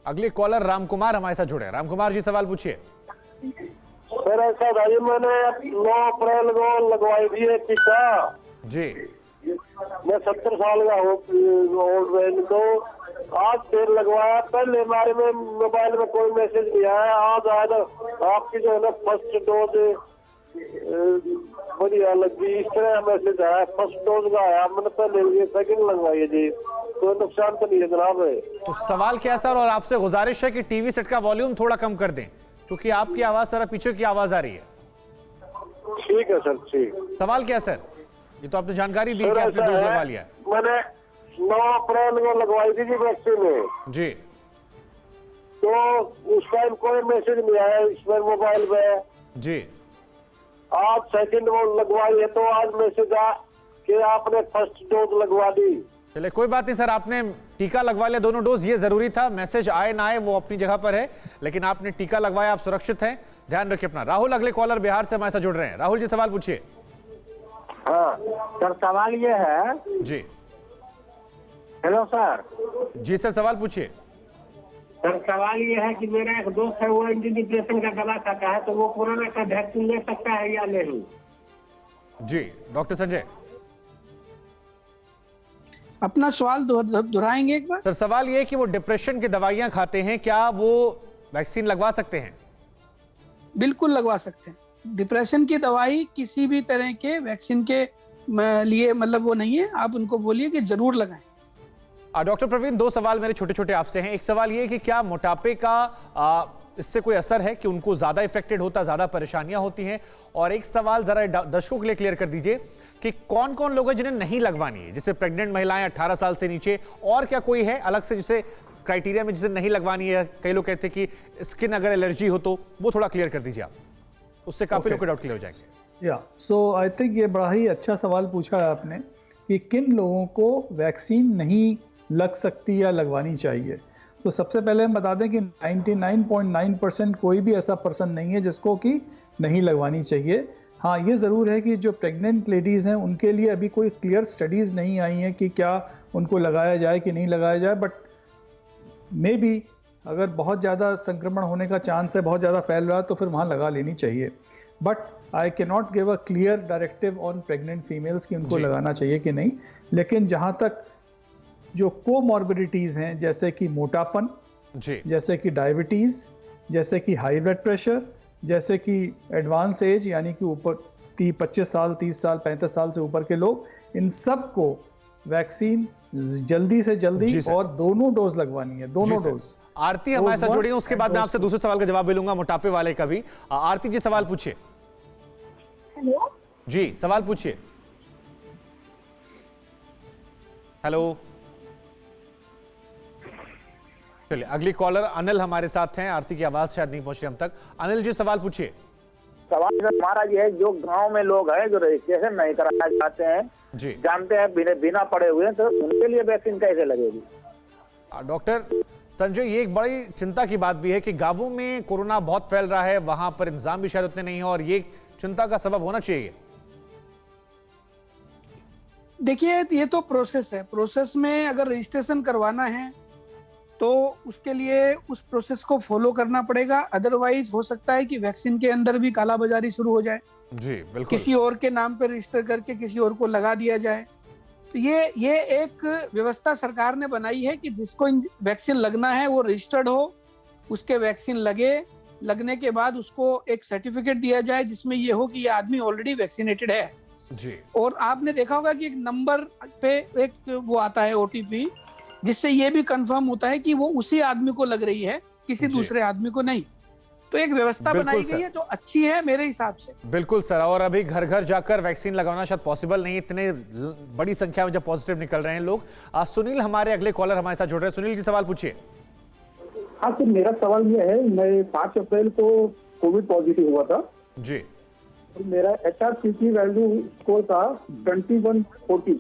अगले कॉलर रामकुमार हमारे साथ जुड़े। रामकुमार जी सवाल पूछिए। सर ऐसा था जी, मैंने 9 अप्रैल को लगवाई थी एक टीका जी। मैं 70 साल का हूँ ओल्ड मैन। तो आज फिर लगवाया। पहले हमारे में मोबाइल में कोई मैसेज नहीं आया, आज आया तो आपकी जो है ना फर्स्ट डोज बढ़िया लगी, इस तरह मैसेज आया। फर्स्ट डोज का आया, मैंने पहले सेकंड लगवाई है जी। कोई नुकसान तो नहीं है जनाब? तो सवाल क्या सर, और आपसे गुजारिश है कि टीवी सेट का वॉल्यूम थोड़ा कम कर दें क्योंकि आपकी आवाज जरा पीछे की आवाज आ रही है। ठीक है सर, ठीक। सवाल क्या सर? ये तो आपने जानकारी दी कि आपने डोज लगवा लिया। मैंने 9 अप्रैल को लगवाई थी जी वैक्सीन जी। तो उस टाइम कोई मैसेज नहीं आया इस पर मोबाइल पे जी। आज सेकंड वो लगवाई है तो आज मैसेज आ कि आपने फर्स्ट डोज लगवा दी। चले कोई बात नहीं सर, आपने टीका लगवा लिया दोनों डोज, ये जरूरी था। मैसेज आए ना आए वो अपनी जगह पर है, लेकिन आपने टीका लगवाया, आप सुरक्षित हैं, ध्यान रखिए अपना। राहुल अगले कॉलर बिहार से हमारे साथ जुड़ रहे हैं। राहुल जी सवाल पूछिए। हाँ सर, सवाल ये है जी। Hello sir. जी सर सवाल पूछिए। सर सवाल ये है कि मेरा एक दोस्त है, वो एंटी डिप्रेशन का दवा खाता है, तो वो कोरोना का वैक्सीन ले सकता है या नहीं? जी डॉक्टर संजय। अपना सवाल दोहराएंगे एक बार? सर सवाल ये है कि वो डिप्रेशन की दवाइयां खाते हैं, क्या वो वैक्सीन लगवा सकते हैं? बिल्कुल लगवा सकते हैं। डिप्रेशन की दवाई किसी भी तरह के वैक्सीन के लिए मतलब वो नहीं है, आप उनको बोलिए कि जरूर लगाएं। डॉक्टर प्रवीण, दो सवाल मेरे छोटे छोटे आपसे हैं। एक सवाल ये है कि क्या मोटापे का इससे कोई असर है कि उनको ज्यादा इफेक्टेड होता, ज्यादा परेशानियां होती हैं? और एक सवाल जरा दर्शकों के लिए क्लियर कर दीजिए कि कौन कौन लोग हैं जिन्हें नहीं लगवानी है, जैसे प्रेग्नेंट महिलाएं 18 साल से नीचे, और क्या कोई है अलग से जिसे क्राइटेरिया में जिसे नहीं लगवानी है? कई लोग कहते हैं कि स्किन अगर एलर्जी हो तो वो थोड़ा क्लियर कर दीजिए आप, उससे काफी लोग के डाउट क्लियर हो जाएंगे। सो आई थिंक ये बड़ा ही अच्छा सवाल पूछा है आपने कि किन लोगों को वैक्सीन नहीं लग सकती या लगवानी चाहिए। तो सबसे पहले हम बता दें कि 99.9% कोई भी ऐसा पर्सन नहीं है जिसको कि नहीं लगवानी चाहिए। हाँ, ये ज़रूर है कि जो प्रेग्नेंट लेडीज़ हैं उनके लिए अभी कोई क्लियर स्टडीज़ नहीं आई हैं कि क्या उनको लगाया जाए कि नहीं लगाया जाए, बट मे बी अगर बहुत ज़्यादा संक्रमण होने का चांस है, बहुत ज़्यादा फैल रहा है, तो फिर वहाँ लगा लेनी चाहिए। But I can not give a clear directive on pregnant females कि उनको लगाना चाहिए कि नहीं। लेकिन जहाँ तक जो कोमॉर्बिडिटीज़ हैं, जैसे कि मोटापन, जैसे कि डायबिटीज़, जैसे कि हाई ब्लड प्रेशर, जैसे कि एडवांस एज यानी कि ऊपर 25 साल, 30 साल, 35 साल से ऊपर के लोग, इन सब को वैक्सीन जल्दी से जल्दी और दोनों डोज लगवानी है, दोनों डोज। आरती हमारे साथ जुड़ी है, उसके बाद मैं आपसे दूसरे सवाल का जवाब भी लूंगा, मोटापे वाले का भी। आरती जी सवाल पूछिए। हेलो जी सवाल पूछिए। हेलो। चलिए अगली कॉलर अनिल हमारे साथ हैं। आरती की आवाज शायद नहीं पहुंच रही हम तक। अनिल जी सवाल पूछिए। सवाल हमारा ये है, जो गांव में लोग हैं जो रजिस्ट्रेशन नहीं कराना चाहते हैं, जी जानते हैं बिना पढ़े हुए, तो उनके लिए वैक्सीन कैसे लगेगी? डॉक्टर संजय, ये एक बड़ी चिंता की बात भी है कि गांवों में कोरोना बहुत फैल रहा है, वहां पर इंतजाम भी शायद उतने नहीं है, और ये चिंता का सबब होना चाहिए। देखिए, ये तो प्रोसेस है। प्रोसेस में अगर रजिस्ट्रेशन करवाना है तो उसके लिए उस प्रोसेस को फॉलो करना पड़ेगा, अदरवाइज हो सकता है कि वैक्सीन के अंदर भी कालाबाजारी शुरू हो जाए। जी बिल्कुल। किसी और के नाम पर रजिस्टर करके किसी और को लगा दिया जाए। तो ये एक व्यवस्था सरकार ने बनाई है कि जिसको वैक्सीन लगना है वो रजिस्टर्ड हो, उसके वैक्सीन लगने के बाद उसको एक सर्टिफिकेट दिया जाए जिसमें ये हो कि ये आदमी ऑलरेडी वैक्सीनेटेड है। जी। और आपने देखा होगा कि एक नंबर पे एक वो आता है OTP, जिससे ये भी कंफर्म होता है कि वो उसी आदमी को लग रही है, किसी दूसरे आदमी को नहीं। तो एक व्यवस्था बनाई गई है जो अच्छी है मेरे हिसाब से। बिल्कुल सर, और अभी घर घर जाकर वैक्सीन लगाना शायद पॉसिबल नहीं, इतने बड़ी संख्या में जब पॉजिटिव निकल रहे हैं लोग। सुनील हमारे अगले कॉलर हमारे साथ जुड़ रहे हैं। सुनील जी सवाल पूछिए। हाँ सर, मेरा सवाल ये है, मैं 5 अप्रैल को कोविड पॉजिटिव हुआ था जी। और मेरा HRCT वैल्यू स्कोर था 2140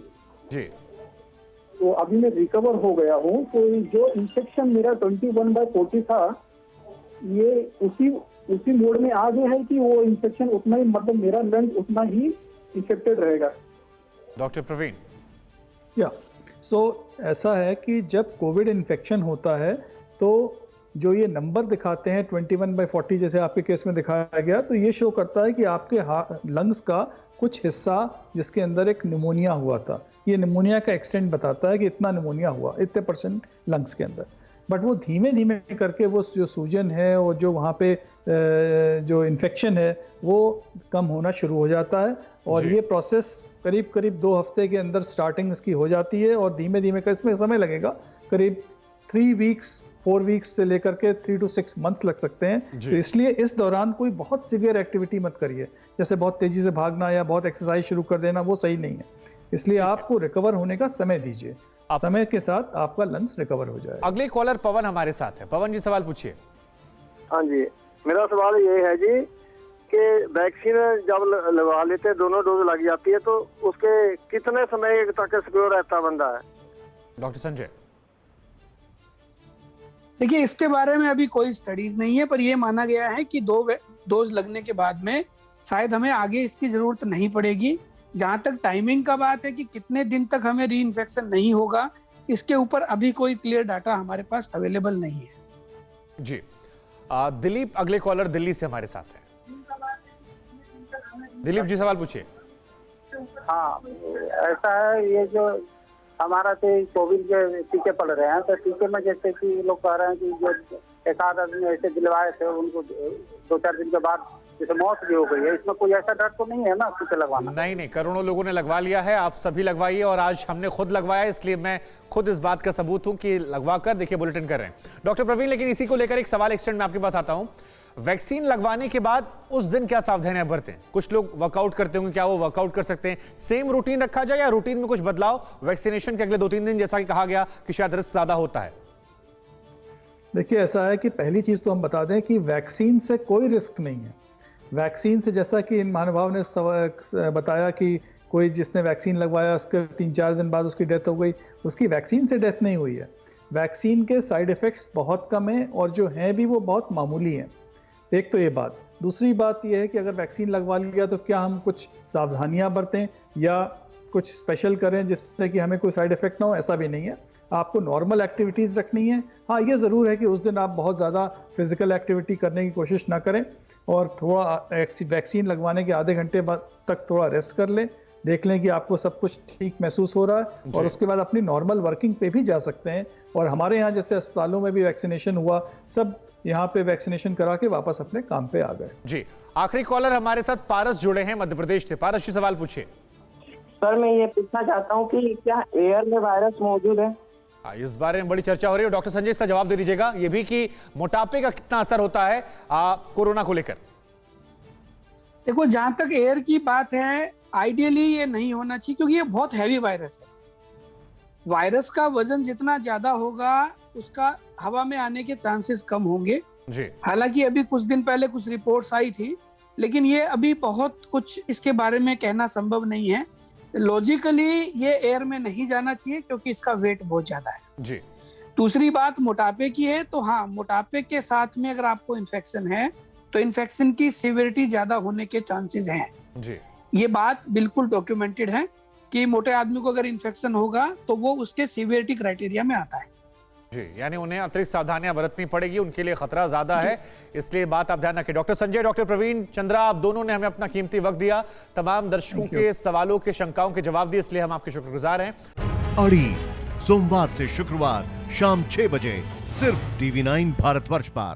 जी। तो अभी मैं रिकवर हो गया हूँ। तो जो इंफेक्शन मेरा 21/40 था, ये उसी मोड में आ गया है कि वो इंफेक्शन उतना ही, मतलब मेरा लंग उतना ही इफेक्टेड रहेगा? डॉक्टर प्रवीण। सो ऐसा है कि जब कोविड इन्फेक्शन होता है तो जो ये नंबर दिखाते हैं 21/40 जैसे आपके केस में दिखाया गया, तो ये शो करता है कि आपके लंग्स का कुछ हिस्सा जिसके अंदर एक निमोनिया हुआ था, ये निमोनिया का एक्सटेंट बताता है कि इतना निमोनिया हुआ, इतने परसेंट लंग्स के अंदर। बट वो धीमे धीमे करके वो जो सूजन है और जो वहाँ पे जो इन्फेक्शन है वो कम होना शुरू हो जाता है, और ये प्रोसेस करीब करीब 2 हफ्ते के अंदर स्टार्टिंग इसकी हो जाती है, और धीमे धीमे कर इसमें समय लगेगा, करीब 3 वीक्स 4 वीक्स से लेकर के 3 to 6 मंथ्स लग सकते हैं। तो इसलिए इस दौरान कोई बहुत सीवियर एक्टिविटी मत करिए, जैसे बहुत तेजी से भागना या बहुत एक्सरसाइज शुरू कर देना, वो सही नहीं है। इसलिए आपको रिकवर होने का समय दीजिए, समय के साथ आपका लंग्स रिकवर हो जाएगा। अगले कॉलर पवन हमारे साथ है। पवन जी सवाल पूछिए। हाँ जी, मेरा सवाल ये है जी कि वैक्सीन जब लगवा लेते हैं, दोनों डोज लग जाती है, तो उसके कितने समय तक सिक्योर रहता बंदा है? डॉक्टर संजय। देखिए, इसके बारे में अभी कोई स्टडीज नहीं है, पर यह माना गया है कि 2 डोज लगने के बाद में शायद हमें आगे इसकी जरूरत नहीं पड़ेगी। जहां तक टाइमिंग का बात है कि कितने दिन तक हमें री इन्फेक्शन नहीं होगा, इसके ऊपर अभी कोई क्लियर डाटा हमारे पास अवेलेबल नहीं है। जी दिलीप अगले कॉलर दिल्ली से हमारे साथ है। दिलीप जी सवाल पूछिए। हाँ, ऐसा है, ये जो हमारा तो कोविड के टीके पड़ रहे हैं, तो टीके में जैसे कि लोग कह रहे हैं कि जो एक आध आदमी ऐसे दिलवाए थे, उनको 2-4 दिन के बाद जैसे मौत भी हो गई है, इसमें कोई ऐसा डर तो नहीं है ना टीके लगवाना? नहीं, करोड़ों लोगों ने लगवा लिया है, आप सभी लगवाइए, और आज हमने खुद लगवाया, इसलिए मैं खुद इस बात का सबूत हूं कि लगवा कर देखिए बुलेटिन कर रहे हैं। डॉक्टर प्रवीण, लेकिन इसी को लेकर एक सवाल एक्सटेंड में आपके पास आता हूं। वैक्सीन लगवाने के बाद उस दिन क्या सावधानियां बरतें? कुछ लोग वर्कआउट करते होंगे, क्या वो वर्कआउट कर सकते हैं? सेम रूटीन रखा जाए या रूटीन में कुछ बदलाव वैक्सीनेशन के अगले 2-3 दिन, जैसा कि कहा गया कि शायद रिस्क ज्यादा होता है? देखिए, ऐसा है कि पहली चीज तो हम बता दें कि वैक्सीन से कोई रिस्क नहीं है। वैक्सीन से, जैसा कि इन महानुभाव ने बताया कि कोई जिसने वैक्सीन लगवाया उसके 3-4 दिन बाद उसकी डेथ हो गई, उसकी वैक्सीन से डेथ नहीं हुई है। वैक्सीन के साइड इफेक्ट्स बहुत कम हैं, और जो हैं भी वो बहुत मामूली हैं। एक तो ये बात। दूसरी बात ये है कि अगर वैक्सीन लगवा लिया तो क्या हम कुछ सावधानियां बरतें या कुछ स्पेशल करें जिससे कि हमें कोई साइड इफेक्ट ना हो? ऐसा भी नहीं है। आपको नॉर्मल एक्टिविटीज़ रखनी है। हाँ, ये ज़रूर है कि उस दिन आप बहुत ज़्यादा फिजिकल एक्टिविटी करने की कोशिश ना करें, और थोड़ा वैक्सीन लगवाने के आधे घंटे बाद तक थोड़ा रेस्ट कर लें, देख लें कि आपको सब कुछ ठीक महसूस हो रहा है, और उसके बाद अपनी नॉर्मल वर्किंग पे भी जा सकते हैं। और हमारे यहाँ जैसे अस्पतालों में भी वैक्सीनेशन हुआ, सब यहाँ पे वैक्सीनेशन करा के वापस अपने काम पे आ गए। जी, आखिरी कॉलर हमारे साथ पारस जुड़े हैं मध्य प्रदेश से। पारस जी सवाल पूछिए। सर, मैं ये पूछना चाहता हूँ कि क्या एयर में वायरस मौजूद है? इस बारे में बड़ी चर्चा हो रही है। डॉक्टर संजय इसका जवाब दे दीजिएगा, ये भी कि मोटापे का कितना असर होता है कोरोना को लेकर। देखो, जहां तक एयर की बात है, आइडियली ये नहीं होना चाहिए, क्योंकि ये बहुत हैवी वायरस है। वायरस का वजन जितना ज्यादा होगा, उसका हवा में आने के चांसेस कम होंगे। जी, हालांकि अभी कुछ दिन पहले कुछ रिपोर्ट्स आई थी, लेकिन ये अभी बहुत कुछ इसके बारे में कहना संभव नहीं है। लॉजिकली ये एयर में नहीं जाना चाहिए, क्योंकि इसका वेट बहुत ज्यादा है। जी। दूसरी बात मोटापे की है, तो हाँ, मोटापे के साथ में अगर आपको इन्फेक्शन है तो इन्फेक्शन की सीवियरिटी ज्यादा होने के चांसेस हैं। जी, ये बात बिल्कुल डॉक्यूमेंटेड है कि मोटे आदमी को अगर इन्फेक्शन होगा तो वो उसके सीवियरिटी क्राइटेरिया में आता है। जी, यानी उन्हें अतिरिक्त सावधानियां बरतनी पड़ेगी, उनके लिए खतरा ज्यादा है, इसलिए बात आप ध्यान रखें। डॉक्टर संजय, डॉक्टर प्रवीण चंद्रा, आप दोनों ने हमें अपना कीमती वक्त दिया, तमाम दर्शकों के सवालों के शंकाओं के जवाब दिए, इसलिए हम आपके शुक्रगुजार हैं। अड़ी सोमवार से शुक्रवार शाम 6 बजे सिर्फ TV9 भारतवर्ष पर।